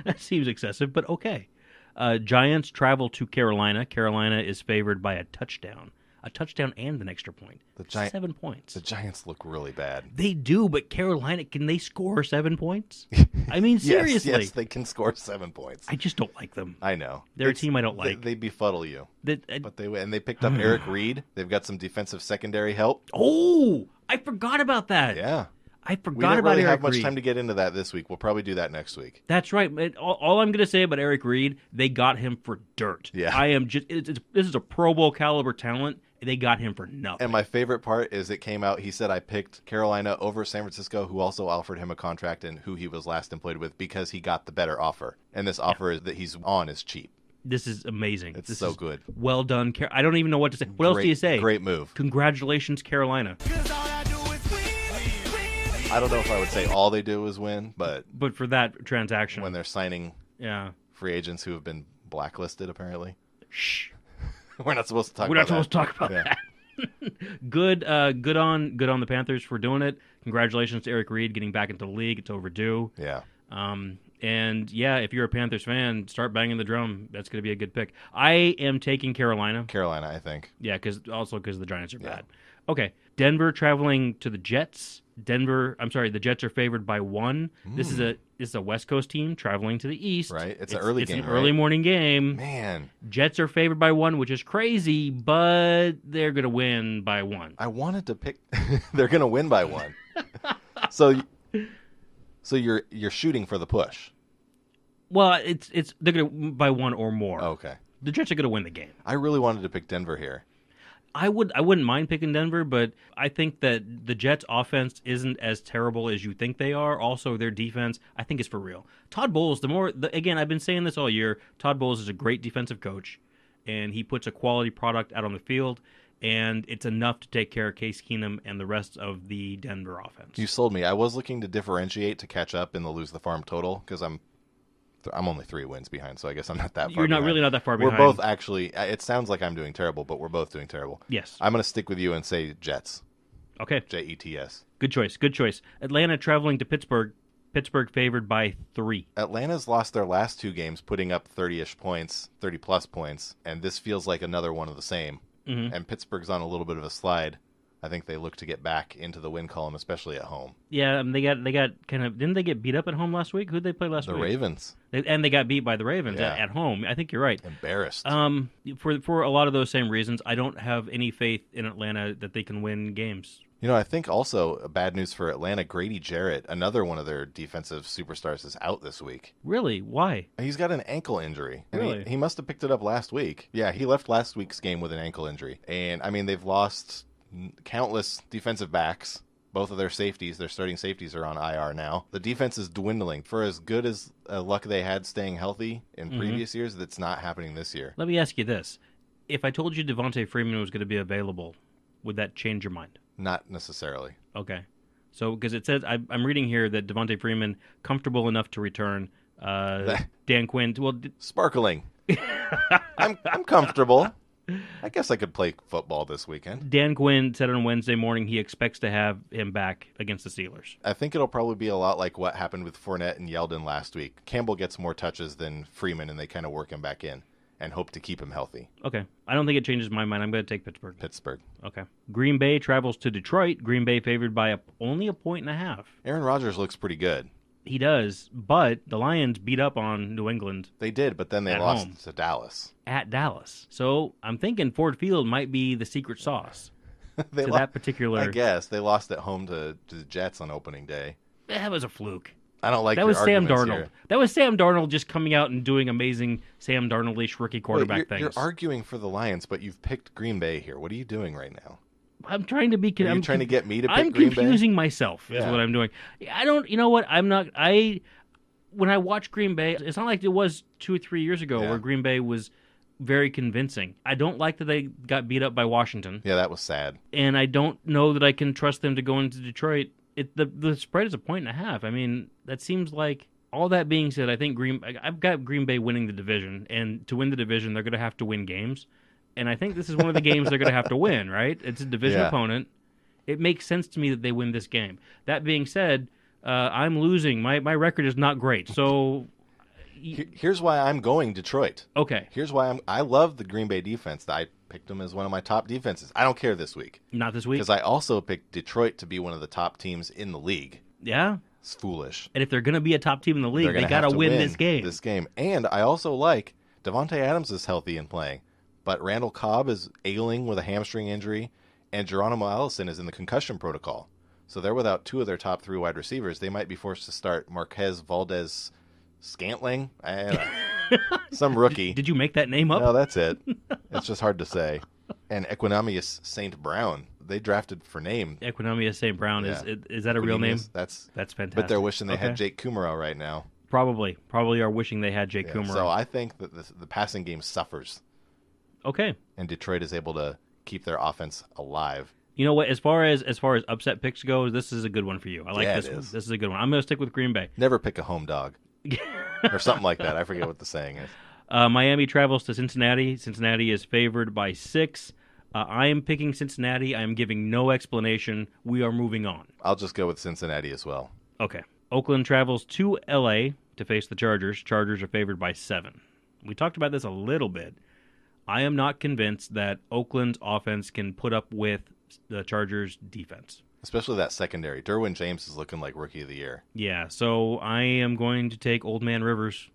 That seems excessive, but okay. Giants travel to Carolina. Carolina is favored by a touchdown. A touchdown and an extra point. 7 points. The Giants look really bad. They do, but Carolina, can they score 7 points? I mean, seriously. Yes, they can score 7 points. I just don't like them. I know. They're a team I don't like. They befuddle you. But they picked up Eric Reed. They've got some defensive secondary help. Oh, I forgot about that. Yeah. I We forgot didn't about really Eric have much Reed. time to get into that this week. We'll probably do that next week. That's right. All I'm going to say about Eric Reed, they got him for dirt. Yeah. I am just. This is a Pro Bowl caliber talent. They got him for nothing. And my favorite part is it came out, he said I picked Carolina over San Francisco, who also offered him a contract and who he was last employed with because he got the better offer. And this offer that he's on is cheap. This is amazing. It's this so is good. Well done. I don't even know what to say. What else do you say? Great move. Congratulations, Carolina. I don't know if I would say all they do is win, but for that transaction. when they're signing Yeah. free agents who have been blacklisted, apparently. Shh. We're not supposed to talk We're about not supposed to talk about Yeah. that. Good on the Panthers for doing it. Congratulations to Eric Reed getting back into the league. It's overdue. Yeah. And yeah, if you're a Panthers fan, start banging the drum. That's going to be a good pick. I am taking Carolina. Carolina, I think. Yeah, because the Giants are bad. Okay, Denver traveling to the Jets. The Jets are favored by 1. This is a West Coast team traveling to the East. Right. It's an early game, It's an early morning game. Man, Jets are favored by 1, which is crazy, but they're going to win by 1. I wanted to pick. They're going to win by 1. So you're shooting for the push. Well, they're going to by 1 or more. Okay. The Jets are going to win the game. I really wanted to pick Denver here. I wouldn't mind picking Denver, but I think that the Jets' offense isn't as terrible as you think they are. Also, their defense, I think, is for real. Todd Bowles, again, I've been saying this all year. Todd Bowles is a great defensive coach, and he puts a quality product out on the field, and it's enough to take care of Case Keenum and the rest of the Denver offense. You sold me. I was looking to differentiate to catch up in the lose the farm total because I'm only 3 wins behind, so I guess I'm not that far You're not behind. really not that far behind. We're both actually, it sounds like I'm doing terrible, but we're both doing terrible. Yes. I'm going to stick with you and say Jets. Okay. Jets. Good choice. Atlanta traveling to Pittsburgh. Pittsburgh favored by 3. Atlanta's lost their last 2 games, putting up 30-ish points, 30-plus points, and this feels like another one of the same. Mm-hmm. And Pittsburgh's on a little bit of a slide. I think they look to get back into the win column, especially at home. Yeah, they got kind of. Didn't they get beat up at home last week? Who'd they play last week? The Ravens. And they got beat by the Ravens Yeah. at home. I think you're right. Embarrassed. For a lot of those same reasons, I don't have any faith in Atlanta that they can win games. You know, I think also bad news for Atlanta, Grady Jarrett, another one of their defensive superstars, is out this week. Really? Why? He's got an ankle injury. And Really? He must have picked it up last week. Yeah, he left last week's game with an ankle injury. And, I mean, they've lost countless defensive backs. Both of their safeties, their starting safeties, are on IR now. The defense is dwindling. For as good as luck they had staying healthy in previous years, that's not happening this year. Let me ask you this. If I told you Devontae Freeman was going to be available, would that change your mind? Not necessarily. Okay. So, because it says, I'm reading here that Devontae Freeman, comfortable enough to return. Dan Quinn, Sparkling. I'm comfortable. I guess I could play football this weekend. Dan Quinn said on Wednesday morning he expects to have him back against the Steelers. I think it'll probably be a lot like what happened with Fournette and Yeldon last week. Campbell gets more touches than Freeman, and they kind of work him back in and hope to keep him healthy. Okay. I don't think it changes my mind. I'm going to take Pittsburgh. Pittsburgh. Okay. Green Bay travels to Detroit. Green Bay favored by only 1.5. Aaron Rodgers looks pretty good. He does, but the Lions beat up on New England They did, but then they At lost home. to Dallas. at Dallas. So I'm thinking Ford Field might be the secret sauce They to lo- that particular. I guess they lost at home to the Jets on opening day. That was a fluke. I don't like That your was Sam arguments Darnold. here. That was Sam Darnold just coming out and doing amazing Sam Darnold-ish rookie quarterback Wait, things. you're arguing for the Lions, but you've picked Green Bay here. What are you doing right now? I'm trying to be. Are you trying to get me to pick I'm Green Bay? confusing myself. Is Yeah. what I'm doing. I don't. You know what? I'm not. When I watch Green Bay, it's not like it was 2 or 3 years ago Yeah. where Green Bay was very convincing. I don't like that they got beat up by Washington, Yeah, that was sad. and I don't know that I can trust them to go into Detroit. The spread is 1.5. I mean, that seems like. All that being said, I think I've got Green Bay winning the division, and to win the division, they're going to have to win games, and I think this is one of the games they're going to have to win. Right? It's a division Yeah. opponent. It makes sense to me that they win this game. That being said, I'm losing. My record is not great. So, Here's why I'm going Detroit. okay, Here's why I love the Green Bay defense. I picked them as one of my top defenses. I don't care this week not this week. because I also picked Detroit to be one of the top teams in the league. Yeah, It's foolish. and if they're going to be a top team in the league, They're they gonna got have to win this game. This game, and I also like Devontae Adams is healthy and playing, but Randall Cobb is ailing with a hamstring injury, and Geronimo Allison is in the concussion protocol. So they're without two of their top 3 wide receivers. They might be forced to start Marquez Valdez Scantling, some rookie. Did you make that name up? No, that's it. It's just hard to say. And Equinemius St. Brown. They drafted for name. Equinemius St. Brown. Yeah. Is that a real name? That's fantastic. But they're wishing they had Jake Kumaro right now. Probably are wishing they had Jake Kumaro. So I think that the passing game suffers. Okay. And Detroit is able to keep their offense alive. You know what? As far as upset picks go, this is a good one for you. I like this one. This is a good one. I'm going to stick with Green Bay. Never pick a home dog. Or something like that. I forget what the saying is. Miami travels to Cincinnati. Cincinnati is favored by 6. I am picking Cincinnati. I am giving no explanation. We are moving on. I'll just go with Cincinnati as well. Okay. Oakland travels to L.A. to face the Chargers. Chargers are favored by 7. We talked about this a little bit. I am not convinced that Oakland's offense can put up with the Chargers' defense. Especially that secondary. Derwin James is looking like Rookie of the Year. Yeah, so I am going to take Old Man Rivers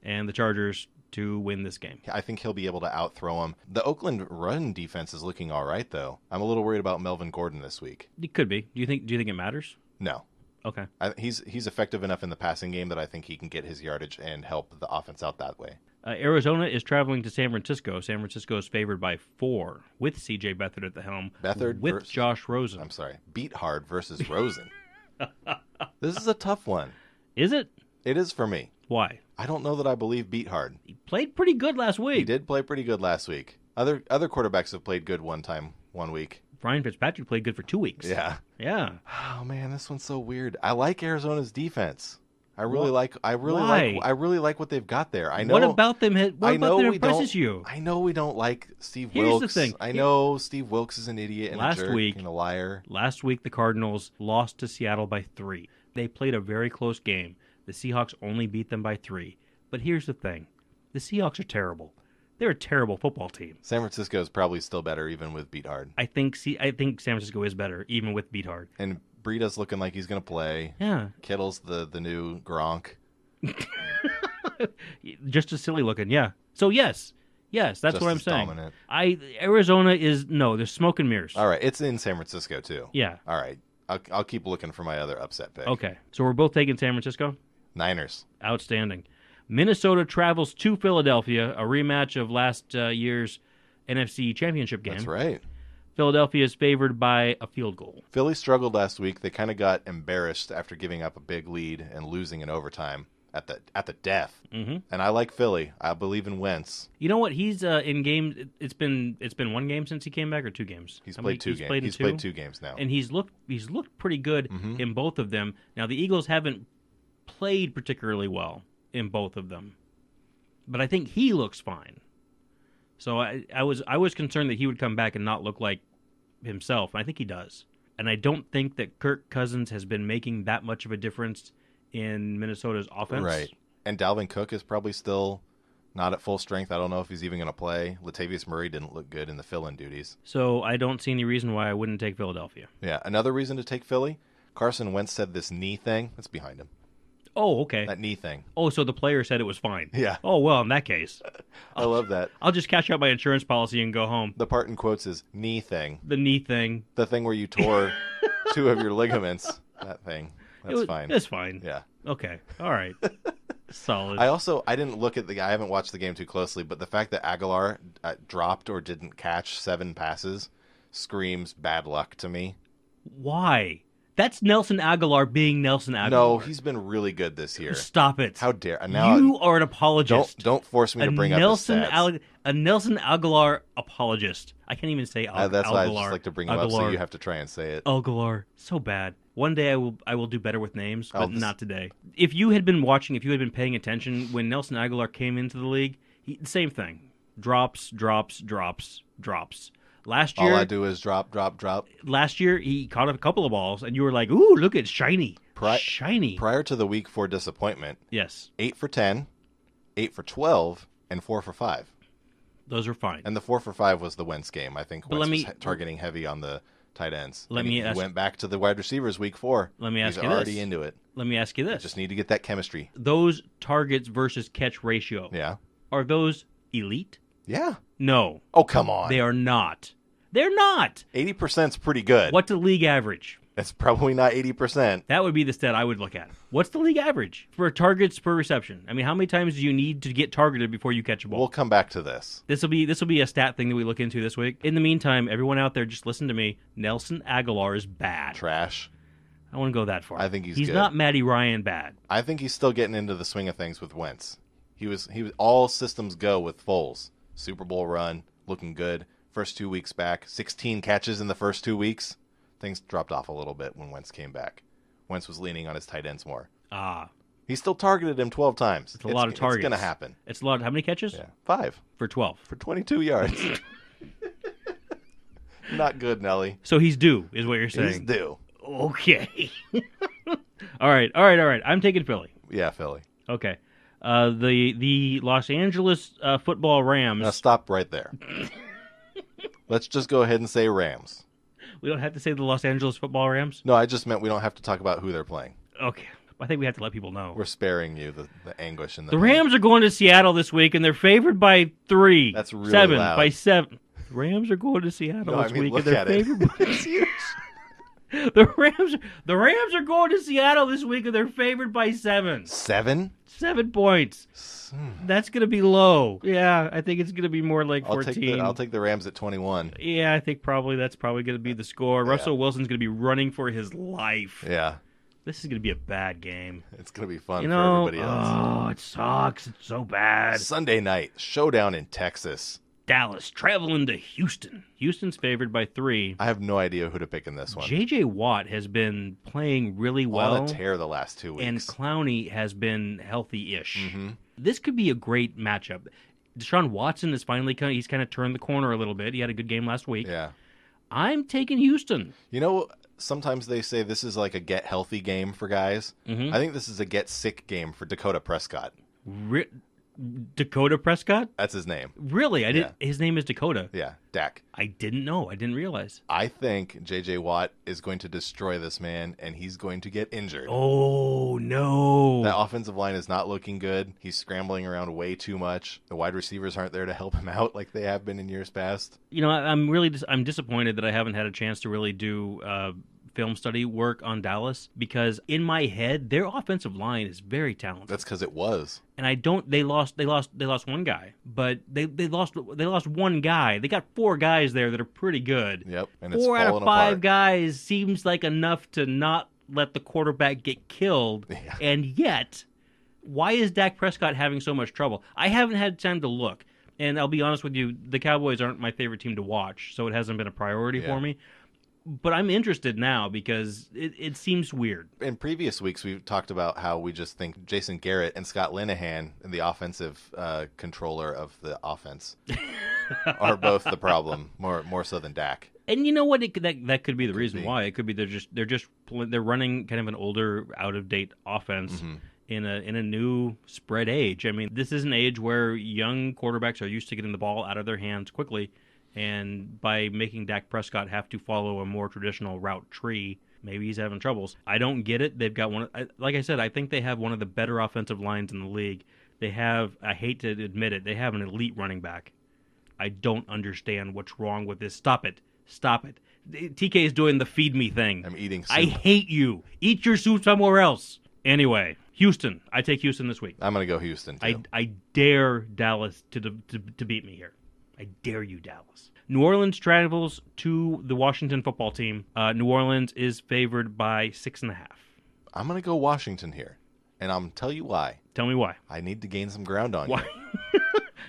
and the Chargers to win this game. I think he'll be able to outthrow him. The Oakland run defense is looking all right, though. I'm a little worried about Melvin Gordon this week. It could be. Do you think it matters? No. Okay. He's effective enough in the passing game that I think he can get his yardage and help the offense out that way. Arizona is traveling to San Francisco. San Francisco is favored by 4 with C.J. Beathard at the helm. Beathard with versus, Josh Rosen. I'm sorry. Beathard versus Rosen. This is a tough one. Is it? It is for me. Why? I don't know that I believe Beathard. He played pretty good last week. He did play pretty good last week. Other quarterbacks have played good one week. Ryan Fitzpatrick played good for 2 weeks. Yeah. Yeah. Oh man, this one's so weird. I like Arizona's defense. I really like what they've got there. I know. What about them? What about them impresses you? I know we don't like Steve Here's Wilkes. the thing. I know Steve Wilkes is an idiot and a jerk and a liar. Last week, the Cardinals lost to Seattle by 3. They played a very close game. The Seahawks only beat them by 3. But here's the thing: the Seahawks are terrible. They're a terrible football team. San Francisco is probably still better, even with Beathard. I think San Francisco is better, even with Beathard. And Breida's looking like he's going to play. Yeah. Kittle's the new Gronk. Just as silly looking, yeah. So yes, that's just what I'm saying. Dominant. Arizona is there's smoke and mirrors. All right, it's in San Francisco too. Yeah. All right, I'll keep looking for my other upset pick. Okay, so we're both taking San Francisco. Niners. Outstanding. Minnesota travels to Philadelphia, a rematch of last year's NFC Championship game. That's right. Philadelphia is favored by a field goal. Philly struggled last week. They kind of got embarrassed after giving up a big lead and losing in overtime at the death. Mm-hmm. And I like Philly. I believe in Wentz. You know what? He's in games. It's been 1 game since he came back, or 2 games. He's played 2 games. He's played 2 games now, and he's looked pretty good in both of them. Now the Eagles haven't played particularly well in both of them, but I think he looks fine. So I was concerned that he would come back and not look like himself. I think he does, and I don't think that Kirk Cousins has been making that much of a difference in Minnesota's offense. Right. And Dalvin Cook is probably still not at full strength. I don't know if he's even going to play. Latavius Murray didn't look good in the fill-in duties. So I don't see any reason why I wouldn't take Philadelphia. Yeah. Another reason to take Philly, Carson Wentz said this knee thing. That's behind him. Oh, okay. That knee thing. Oh, so the player said it was fine. Yeah. Oh, well, in that case. I love that. I'll just cash out my insurance policy and go home. The part in quotes is knee thing. The knee thing. The thing where you tore 2 of your ligaments. That thing. That's fine. It's fine. Yeah. Okay. All right. Solid. I didn't look at I haven't watched the game too closely, but the fact that Aguilar dropped or didn't catch 7 passes screams bad luck to me. Why? That's Nelson Aguilar being Nelson Aguilar. No, he's been really good this year. Stop it. How dare now you are an apologist. Don't force me to bring up his stats. A Nelson Aguilar apologist. I can't even say Aguilar. That's why I just like to bring him up so you have to try and say it. Aguilar. So bad. One day I will do better with names, but not today. If you had been paying attention, when Nelson Aguilar came into the league, same thing. Drops. Last year, all I do is drop. Last year, he caught a couple of balls, and you were like, ooh, look, it's shiny. Shiny. Prior to the week 4 disappointment, yes, 8 for 10, 8 for 12, and 4 for 5. Those are fine. And the 4 for 5 was the Wentz game. I think Wentz was targeting heavy on the tight ends. He went back to the wide receivers week 4. Let me ask you this. He's already into it. Let me ask you this. Just need to get that chemistry. Those targets versus catch ratio. Yeah. Are those elite? Yeah. No. Oh, come on. They are not. They're not. 80%'s pretty good. What's the league average? It's probably not 80%. That would be the stat I would look at. What's the league average for targets per reception? I mean, how many times do you need to get targeted before you catch a ball? We'll come back to this. This will be a stat thing that we look into this week. In the meantime, everyone out there, just listen to me. Nelson Aguilar is bad. Trash. I won't go that far. I think he's good. not Matty Ryan bad. I think he's still getting into the swing of things with Wentz. He was all systems go with Foles. Super Bowl run, looking good. First 2 weeks back, 16 catches in the first 2 weeks. Things dropped off a little bit when Wentz came back. Wentz was leaning on his tight ends more. He still targeted him 12 times. It's a lot of targets. It's going to happen. It's a lot. How many catches? Yeah, 5. For 12. For 22 yards. Not good, Nelly. So he's due, is what you're saying. He's due. Okay. All right. I'm taking Philly. Yeah, Philly. Okay. The Los Angeles football Rams. Now stop right there. Let's just go ahead and say Rams. We don't have to say the Los Angeles football Rams? No, I just meant we don't have to talk about who they're playing. Okay. I think we have to let people know. We're sparing you the anguish and the Rams are going to Seattle this week, and they're favored by 3. That's really 7 loud. By 7. The Rams are going to Seattle this week, look and they're at it. favored by It's huge. The Rams are going to Seattle this week, and they're favored by 7. 7? 7 points. That's going to be low. Yeah, I think it's going to be more like 14. I'll take the Rams at 21. Yeah, I think that's probably going to be the score. Russell Wilson's going to be running for his life. Yeah. This is going to be a bad game. It's going to be fun for everybody else. Oh, it sucks. It's so bad. Sunday night, showdown in Texas. Dallas traveling to Houston. Houston's favored by 3. I have no idea who to pick in this one. J.J. Watt has been playing really well. On a tear the last 2 weeks. And Clowney has been healthy-ish. Mm-hmm. This could be a great matchup. Deshaun Watson is finally he's kind of turned the corner a little bit. He had a good game last week. Yeah. I'm taking Houston. You know, sometimes they say this is like a get healthy game for guys. Mm-hmm. I think this is a get sick game for Dakota Prescott. Dakota Prescott? That's his name. Really? His name is Dakota. Yeah, Dak. I didn't know. I didn't realize. I think J.J. Watt is going to destroy this man, and he's going to get injured. Oh, no. That offensive line is not looking good. He's scrambling around way too much. The wide receivers aren't there to help him out like they have been in years past. You know, I'm disappointed that I haven't had a chance to really do film study work on Dallas, because in my head their offensive line is very talented. That's because it was. And they lost one guy, but they lost one guy. They got 4 guys there that are pretty good. Yep, and it's 4 out of 5 apart. guys seems like enough to not let the quarterback get killed. Yeah. And yet, why is Dak Prescott having so much trouble? I haven't had time to look, and I'll be honest with you, the Cowboys aren't my favorite team to watch, so it hasn't been a priority for me. But I'm interested now because it seems weird. In previous weeks, we've talked about how we just think Jason Garrett and Scott Linehan, the offensive controller of the offense, are both the problem, more so than Dak. And you know what? That could be the reason why. It could be they're running kind of an older, out of date offense in a new spread age. I mean, this is an age where young quarterbacks are used to getting the ball out of their hands quickly. And by making Dak Prescott have to follow a more traditional route tree, maybe he's having troubles. I don't get it. They've got like I said, I think they have one of the better offensive lines in the league. They have, I hate to admit it, they have an elite running back. I don't understand what's wrong with this. Stop it. TK is doing the feed me thing. I'm eating soup. I hate you. Eat your soup somewhere else. Anyway, Houston. I take Houston this week. I'm going to go Houston, too. I dare Dallas to beat me here. I dare you, Dallas. New Orleans travels to the Washington football team. New Orleans is favored by 6.5. I'm going to go Washington here, and I'm tell you why. Tell me why. I need to gain some ground on Why? you.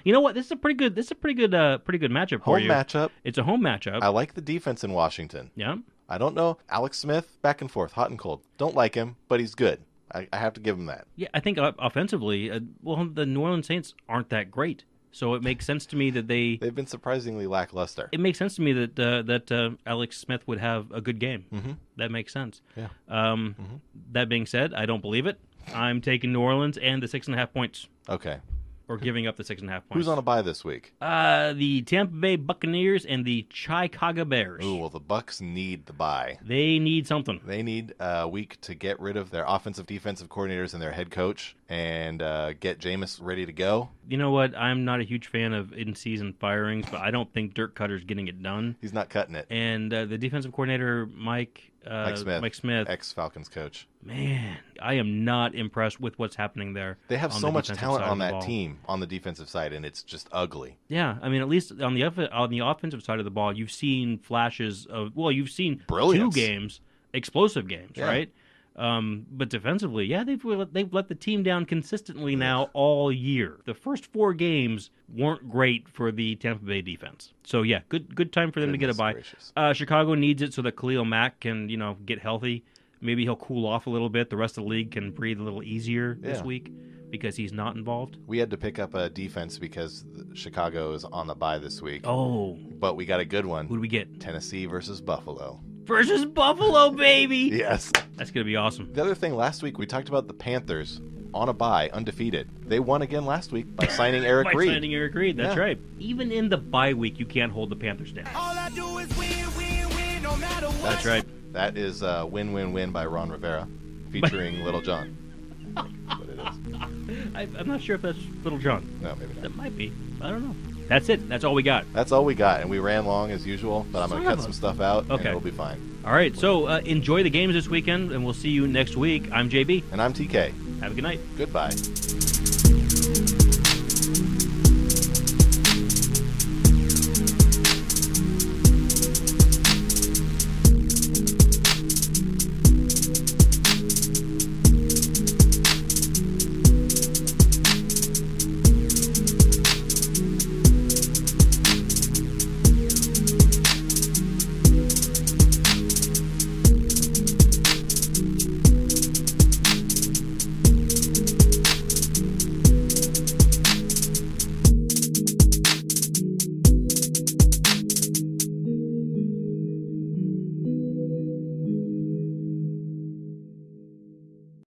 You know what? This is a pretty good matchup for you. Home matchup. It's a home matchup. I like the defense in Washington. Yeah. I don't know. Alex Smith, back and forth, hot and cold. Don't like him, but he's good. I have to give him that. Yeah, I think offensively, the New Orleans Saints aren't that great. So it makes sense to me that they've been surprisingly lackluster. It makes sense to me that Alex Smith would have a good game. Mm-hmm. That makes sense. Yeah. That being said, I don't believe it. I'm taking New Orleans and the 6.5 points. Okay. Or giving up the 6.5 points. Who's on a bye this week? The Tampa Bay Buccaneers and the Chicago Bears. Ooh, well, the Bucs need the bye. They need something. They need a week to get rid of their offensive, defensive coordinators and their head coach and get Jameis ready to go. You know what? I'm not a huge fan of in-season firings, but I don't think Dirk Cutter's getting it done. He's not cutting it. And the defensive coordinator, Mike Mike Smith. Ex-Falcons coach. Man, I am not impressed with what's happening there. They have on so the much defensive talent side on of the that ball. team on the defensive side, and it's just ugly. Yeah, I mean, at least on the offensive side of the ball, you've seen flashes of. Well, you've seen Brilliance. 2 games, explosive games, Yeah. right? But defensively, yeah, they've let the team down consistently now all year. The first 4 games weren't great for the Tampa Bay defense. So yeah, good time for them to get a bye. Goodness Chicago needs it so that Khalil Mack can get healthy. Maybe he'll cool off a little bit. The rest of the league can breathe a little easier this Yeah. week because he's not involved. We had to pick up a defense because Chicago is on the bye this week. Oh, But we got a good one. who do we get? Tennessee versus Buffalo. Versus Buffalo, baby. Yes. That's gonna be awesome. The other thing, last week we talked about the Panthers on a bye, undefeated. They won again last week by signing Eric By Reed. signing Eric Reed, that's Yeah. right. Even in the bye week, you can't hold the Panthers down. All I do is win, no matter what. That's right. That is Win Win Win by Ron Rivera, featuring Little John. That's what it is. I'm not sure if that's Little John. No, maybe not. That might be. I don't know. That's it. That's all we got. That's all we got, and we ran long as usual, but I'm going to Son cut of a- some stuff out, and Okay. it'll be fine. All right. So enjoy the games this weekend, and we'll see you next week. I'm JB. And I'm TK. Have a good night. Goodbye.